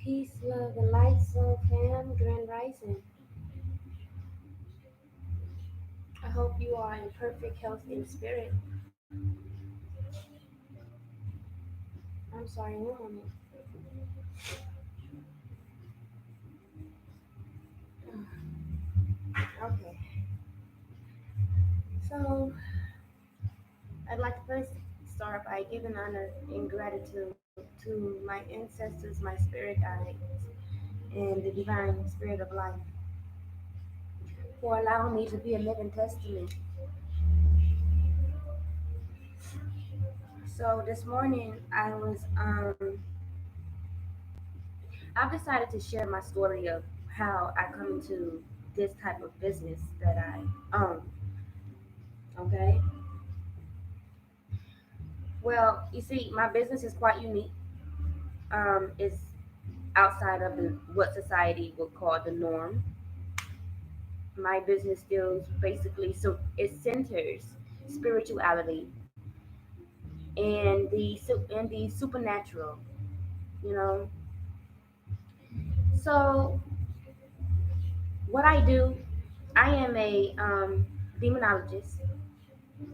Peace, love, and light, soul fam, grand rising. I hope you are in perfect health and spirit. I'm sorry, one moment. Okay, so I'd like to first start by giving honor and gratitude to my ancestors, my spirit guides, and the divine spirit of life for allowing me to be a living testament. So this morning I've decided to share my story of how I come into this type of business that I own. Okay. Well, you see, my business is quite unique. It's outside of what society would call the norm. My business deals basically, so it centers spirituality and the supernatural. You know. So what I do, I am a demonologist.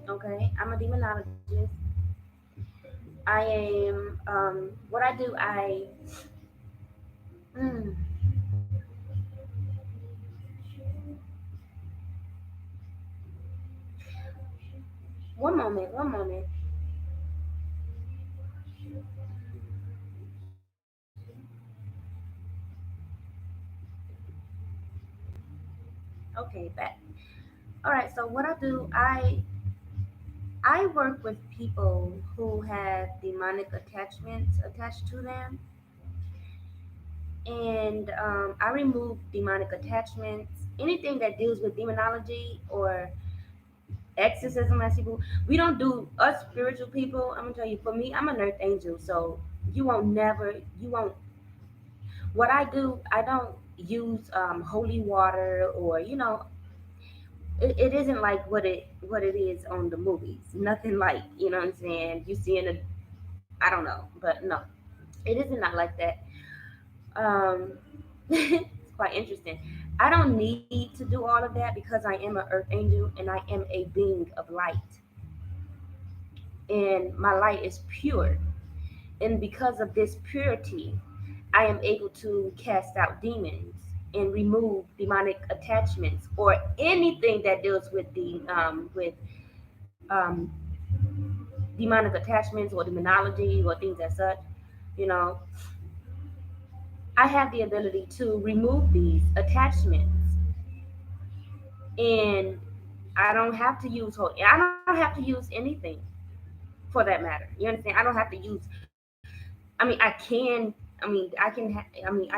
Okay, I'm a demonologist. I am what I do. Mm, one moment, one moment. Okay, back. All right. So what I do, I work with people who have demonic attachments attached to them, and I remove demonic attachments. Anything that deals with demonology or exorcism, as people, we don't do us spiritual people. I'm gonna tell you, for me, I'm an earth angel, so you won't. What I do, I don't use holy water, or it isn't like what it is on the movies. Nothing like, what I'm saying. You see in a, I don't know, but no, it isn't not like that. It's quite interesting. I don't need to do all of that because I am an earth angel and I am a being of light, and my light is pure. And because of this purity, I am able to cast out demons and remove demonic attachments or anything that deals with um, demonic attachments or demonology or things as such. You know, I have the ability to remove these attachments, and I don't have to use I don't have to use anything for that matter. You understand? I don't have to use. I mean, I can. I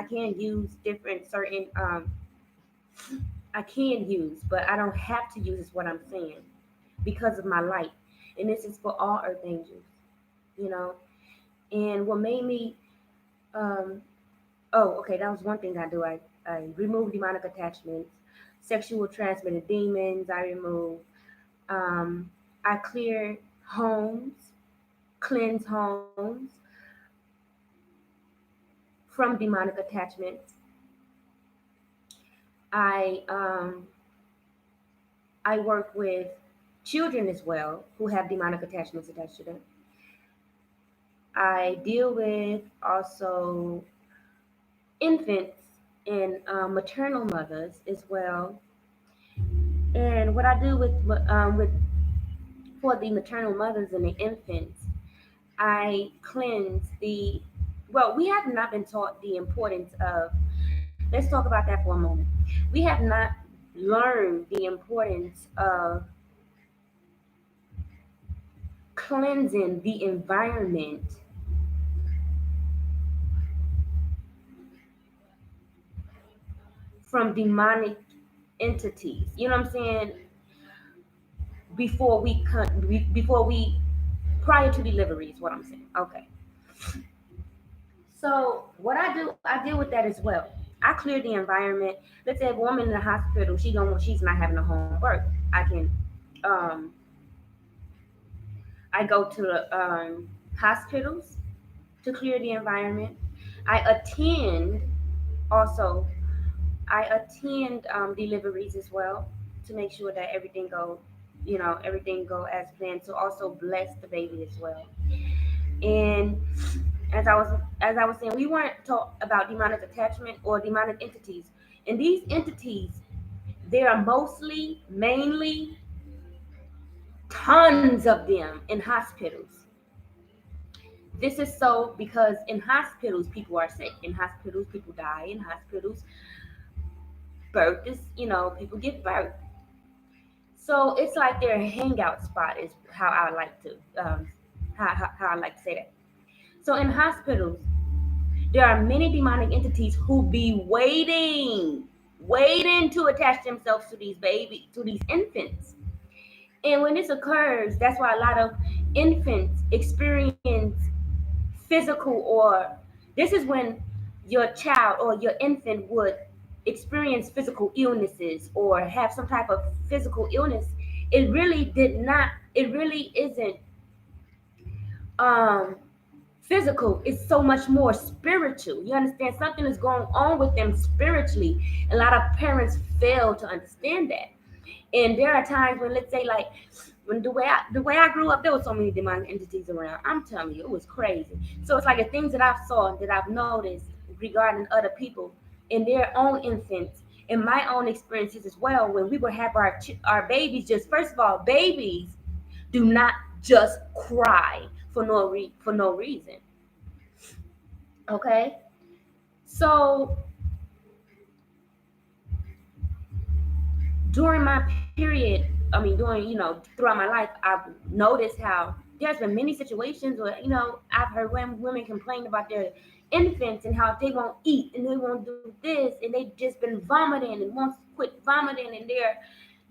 can use different certain. I can use, but I don't have to use. Is what I'm saying, because of my light, and this is for all earth angels. You know, and what made me. Um, oh, okay. That was one thing I do. I remove demonic attachments, sexual transmitted demons. I remove. Um, I clear homes, cleanse homes from demonic attachments. I um, I work with children as well who have demonic attachments attached to them. I deal with also infants and maternal mothers as well. And what I do with for the maternal mothers and the infants, I cleanse the. Well, we have not been taught the importance of. Let's talk about that for a moment. We have not learned the importance of cleansing the environment from demonic entities. You know what I'm saying? Before we prior to delivery is what I'm saying. Okay. So what I do, I deal with that as well. I clear the environment. Let's say if a woman in the hospital, she's not having a home birth. Um, I go to the hospitals to clear the environment. I attend also. I attend deliveries as well to make sure that everything go, everything go as planned. To also bless the baby as well. And as I was saying, we weren't taught about demonic attachment or demonic entities. And these entities, there are mainly tons of them in hospitals. This is so because in hospitals people are sick. In hospitals people die. In hospitals birth is, people give birth. So it's like their hangout spot is how I like to how I like to say that. So in hospitals, there are many demonic entities who be waiting to attach themselves to these infants. And when this occurs, that's why a lot of infants experience physical, or this is when your child or your infant would experience physical illnesses or have some type of physical illness. It really isn't um physical. It's so much more spiritual. You understand? Something is going on with them spiritually. A lot of parents fail to understand that. And there are times when, let's say, like when the way I grew up, there was so many demonic entities around. I'm telling you, it was crazy. So it's like the things that I've saw that I've noticed regarding other people in their own infants, and my own experiences as well. When we would have our babies, just first of all, babies do not just cry for no reason. Okay, so during my period, I mean, throughout my life, I've noticed how there's been many situations where, I've heard women complain about their infants and how they won't eat and they won't do this and they've just been vomiting and won't quit vomiting, and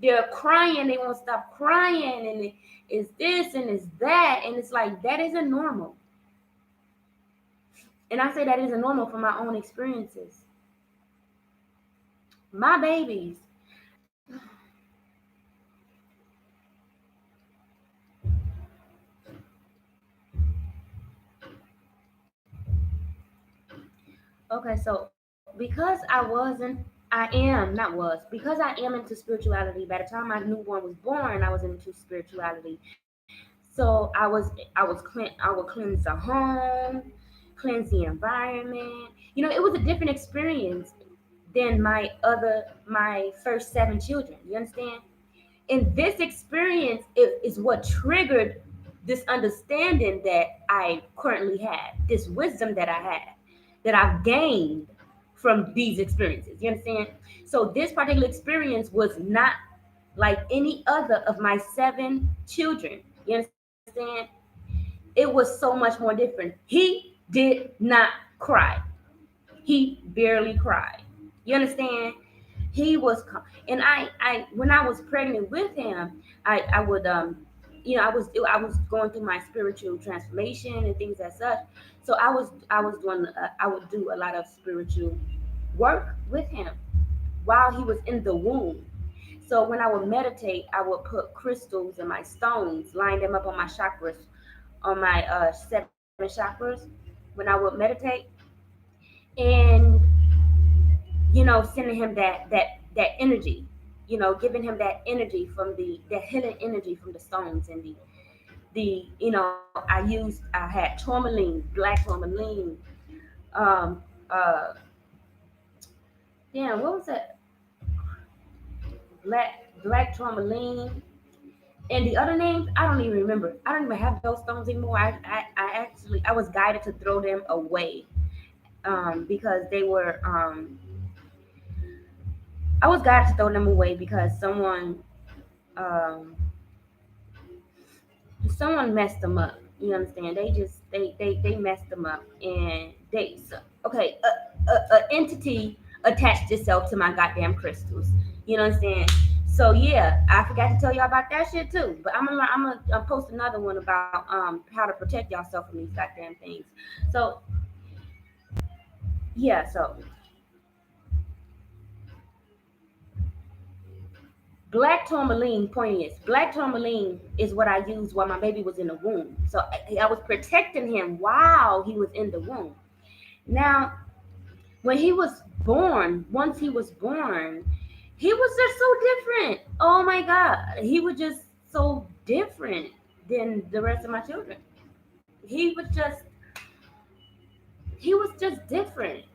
they're crying, they won't stop crying, and it's this and it's that, and it's like that isn't normal. And I say that isn't normal from my own experiences. My babies. Okay, so because I am, not was, because I am into spirituality. By the time my newborn was born, I was into spirituality. So I would cleanse the home, cleanse the environment. It was a different experience than my first seven children. You understand? And this experience is what triggered this understanding that I currently have, this wisdom that I have, that I've gained from these experiences. You understand? So this particular experience was not like any other of my seven children. You understand? It was so much more different. He did not cry. He barely cried. You understand? And I when I was pregnant with him, I would I was going through my spiritual transformation and things as such. So I was doing I would do a lot of spiritual work with him while he was in the womb. So when I would meditate, I would put crystals and my stones, line them up on my chakras, on my seven chakras when I would meditate, and sending him that energy, giving him that energy from the healing energy from the stones, and I had tourmaline, black tourmaline, um uh damn, what was that? Black tourmaline, and the other names I don't even remember. I don't even have those stones anymore. I was guided to throw them away, because they were I was guided to throw them away because um someone messed them up. You understand? They messed them up, and okay. A entity attached itself to my goddamn crystals. You know what I'm saying? So yeah, I forgot to tell y'all about that shit too. But I'm gonna post another one about how to protect yourself from these goddamn things. So yeah, so black tourmaline is what I used while my baby was in the womb. So I was protecting him while he was in the womb. Now, when he was born, once he was born, he was just so different. Oh my God. He was just so different than the rest of my children. He was just he was just different.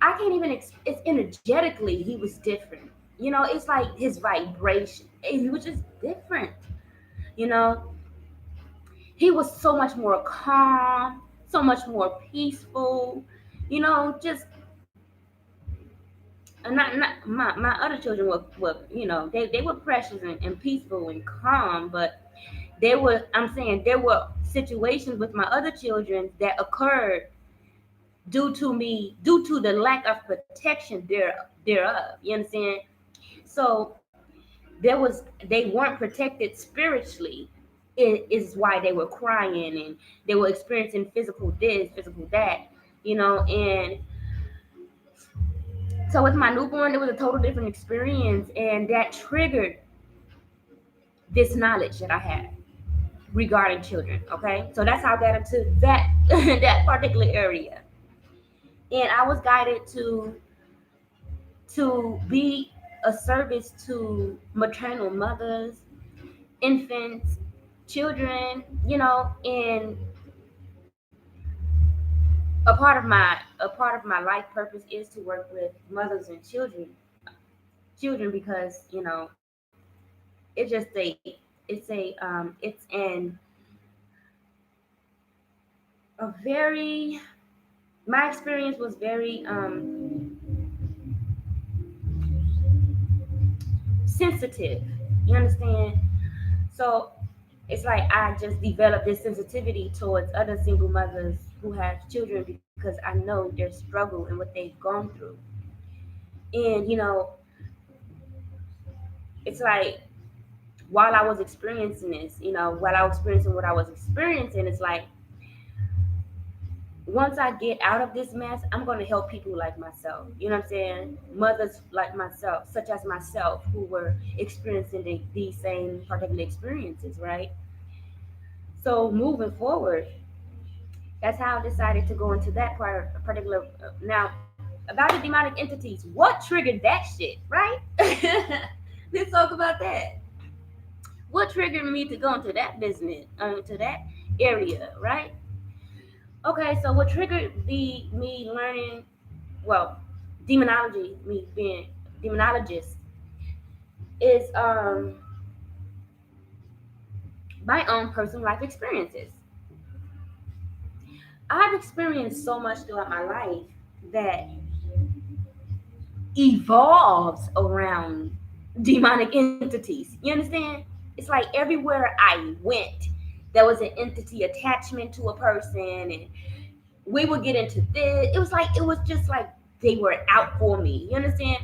I can't even it's energetically he was different. You know, it's like his vibration. He was just different. You know, he was so much more calm, so much more peaceful. You know, just not my other children were they were precious and peaceful and calm, but they were I'm saying there were situations with my other children that occurred due to the lack of protection thereof. You understand? So they weren't protected spiritually. It is why they were crying and they were experiencing physical this, physical that, and so with my newborn, it was a total different experience, and that triggered this knowledge that I had regarding children. Okay, so that's how I got into that that particular area, and I was guided to be a service to maternal mothers, infants, children, and a part of my life purpose is to work with mothers and children because it's just a very my experience was very sensitive. You understand? So it's like I just developed this sensitivity towards other single mothers who have children because I know their struggle and what they've gone through. And it's like while I was experiencing this, while I was experiencing what I was experiencing, it's like once I get out of this mess, I'm going to help people like myself. You know what I'm saying? Mothers like myself, such as myself, who were experiencing these same particular experiences, right? So moving forward, that's how I decided to go into that particular. Now, about the demonic entities, what triggered that shit, right? Let's talk about that. What triggered me to go into that business, to that area, right? Okay, so what triggered me learning, well, demonology, me being demonologist, is my own personal life experiences. I've experienced so much throughout my life that evolves around demonic entities. You understand? It's like everywhere I went, there was an entity attachment to a person, and we would get into this. It was just like they were out for me. You understand?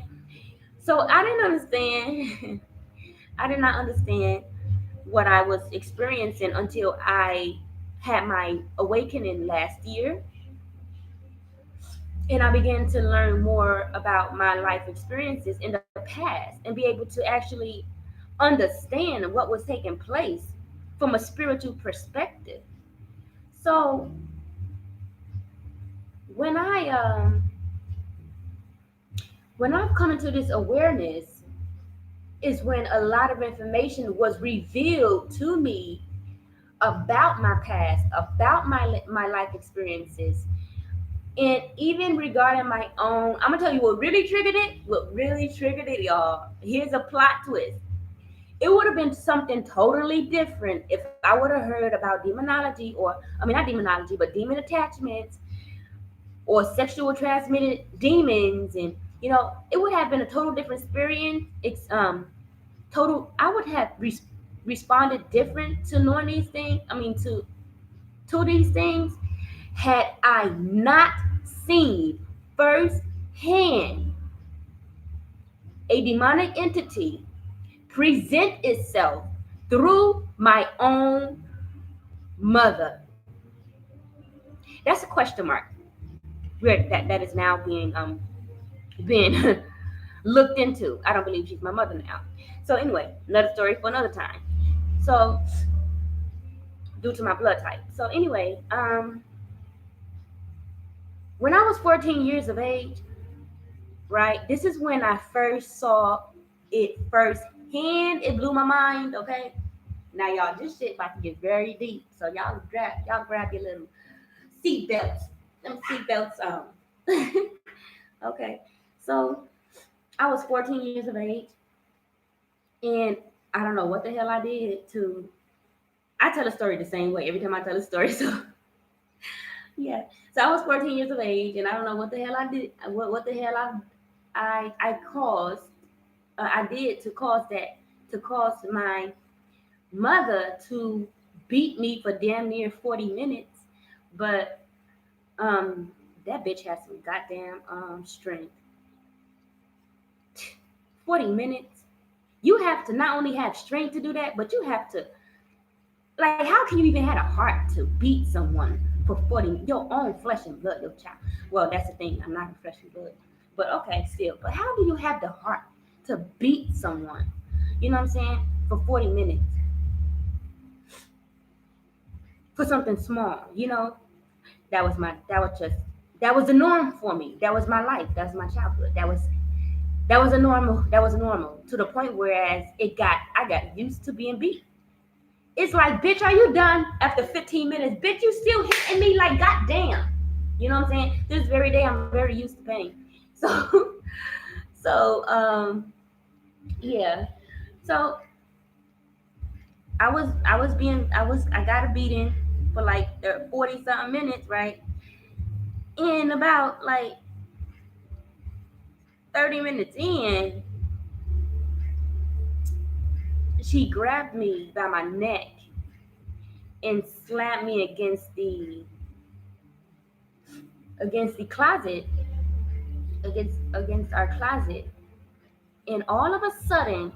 So I didn't understand. I did not understand what I was experiencing until I had my awakening last year, and I began to learn more about my life experiences in the past and be able to actually understand what was taking place from a spiritual perspective. So when I when I've come into this awareness is when a lot of information was revealed to me about my past, about my life experiences, and even regarding my own. I'm gonna tell you what really triggered it. What really triggered it, y'all. Here's a plot twist. It would have been something totally different if I would have heard about demonology, or I mean not demonology, but demon attachments or sexual transmitted demons, and it would have been a total different experience. It's total. I would have responded different to knowing these things. I mean to these things had I not seen firsthand a demonic entity present itself through my own mother. That's a question mark where that is now being looked into. I don't believe she's my mother now. So anyway, another story for another time. So due to my blood type. So anyway, When I was 14 years of age, right, this is when I first saw it firsthand. It blew my mind, okay? Now y'all, this shit about to get very deep. So y'all grab your little seat belts. Them seat belts on. Okay. So I was 14 years of age, and I don't know what the hell I did to. I tell a story the same way every time I tell a story. So yeah. So I was 14 years of age, and I don't know what the hell I did. What the hell I caused. I did to cause that, to cause my mother to beat me for damn near 40 minutes. But that bitch has some goddamn strength. 40 minutes. You have to not only have strength to do that, but you have to, like, how can you even have a heart to beat someone for 40, your own flesh and blood, your child? Well, that's the thing. I'm not a flesh and blood. But okay, still. But how do you have the heart to beat someone? You know what I'm saying? For 40 minutes. For something small, that was the norm for me. That was my life. That was my childhood. That was a normal to the point whereas I got used to being beat. It's like, bitch, are you done after 15 minutes? Bitch, you still hitting me like goddamn. You know what I'm saying? This very day I'm very used to pain. So so yeah. So I got a beating for like 40 something minutes, right? In about like 30 minutes in, she grabbed me by my neck and slammed me against the closet, against our closet. And all of a sudden,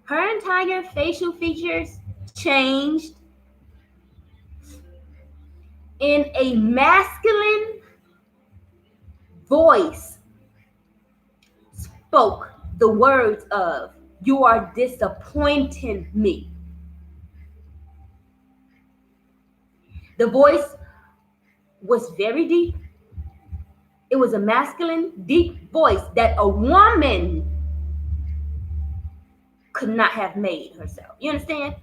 her entire facial features changed, in a masculine voice spoke the words of, "You are disappointing me." The voice was very deep. It was a masculine, deep voice that a woman could not have made herself. You understand?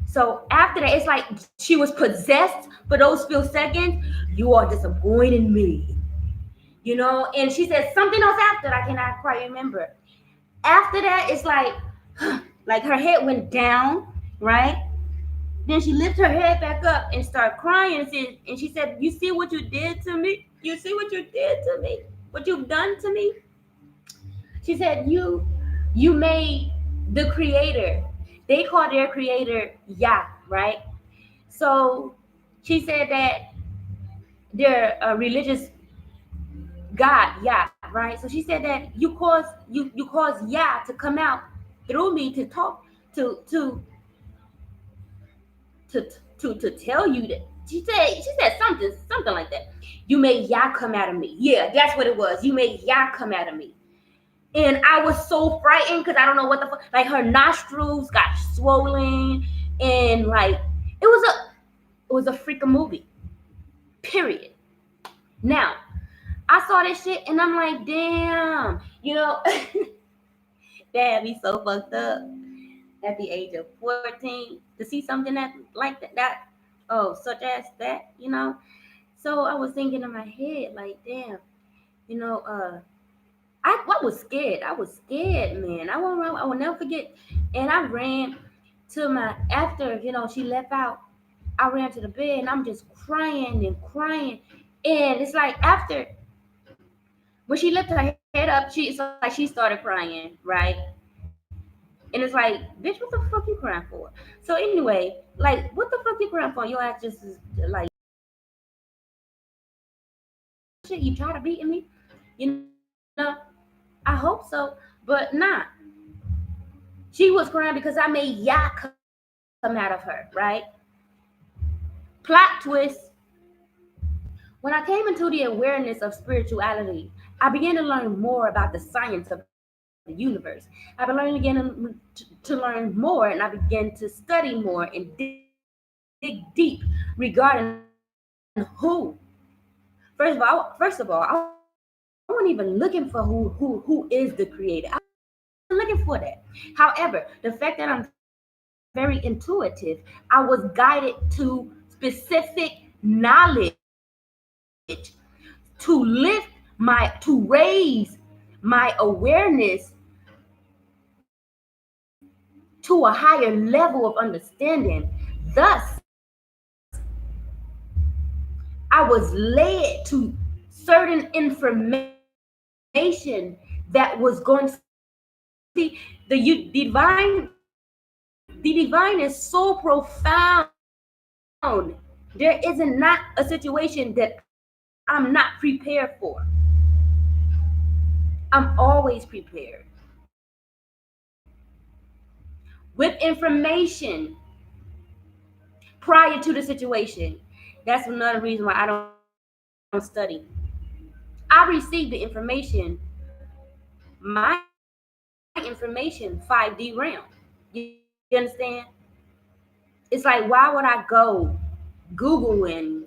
So after that, it's like she was possessed for those few seconds. "You are disappointing me." And she said something else after that. I cannot quite remember. After that, it's like her head went down, right? Then she lifted her head back up and started crying and she said, "You see what you did to me? You see what you did to me? What you've done to me?" She said, "You made the creator." They call their creator Yah, right? So she said that their religious God, Yah, right? So she said that you caused Yah to come out through me to talk to to tell you that. She said something like that. "You made Yah come out of me." Yeah, that's what it was. "You made Yah come out of me." And I was so frightened because I don't know what the fuck. Like, her nostrils got swollen, and like it was a freaking movie. Period. Now I saw this shit and I'm like, damn, that had me so fucked up at the age of 14 to see something that like such as that. So I was thinking in my head, like, damn, you know, uh, I was scared. I was scared, man. I will never forget. And I ran to my after she left out. I ran to the bed and I'm just crying and crying. And it's like after when she lifted her head up, it's like she started crying, right? And it's like, bitch, what the fuck you crying for? So anyway, like, what the fuck you crying for? Your ass just is like, shit, you try to beat me, you know? I hope so, but nah. She was crying because I made Yah come out of her, right? Plot twist. When I came into the awareness of spirituality, I began to learn more about the science of the universe. I began to learn more, and I began to study more and dig deep regarding the science of the universe. who. First of all, I wasn't even looking for who is the creator. I wasn't looking for that. However, the fact that I'm very intuitive, I was guided to specific knowledge to raise my awareness to a higher level of understanding. Thus, I was led to certain information that was going to see the divine is so profound. There isn't not a situation that I'm not prepared for. I'm always prepared with information prior to the situation. That's another reason why I don't study. I received the information, my information 5D realm. You understand? It's like, why would I go Googling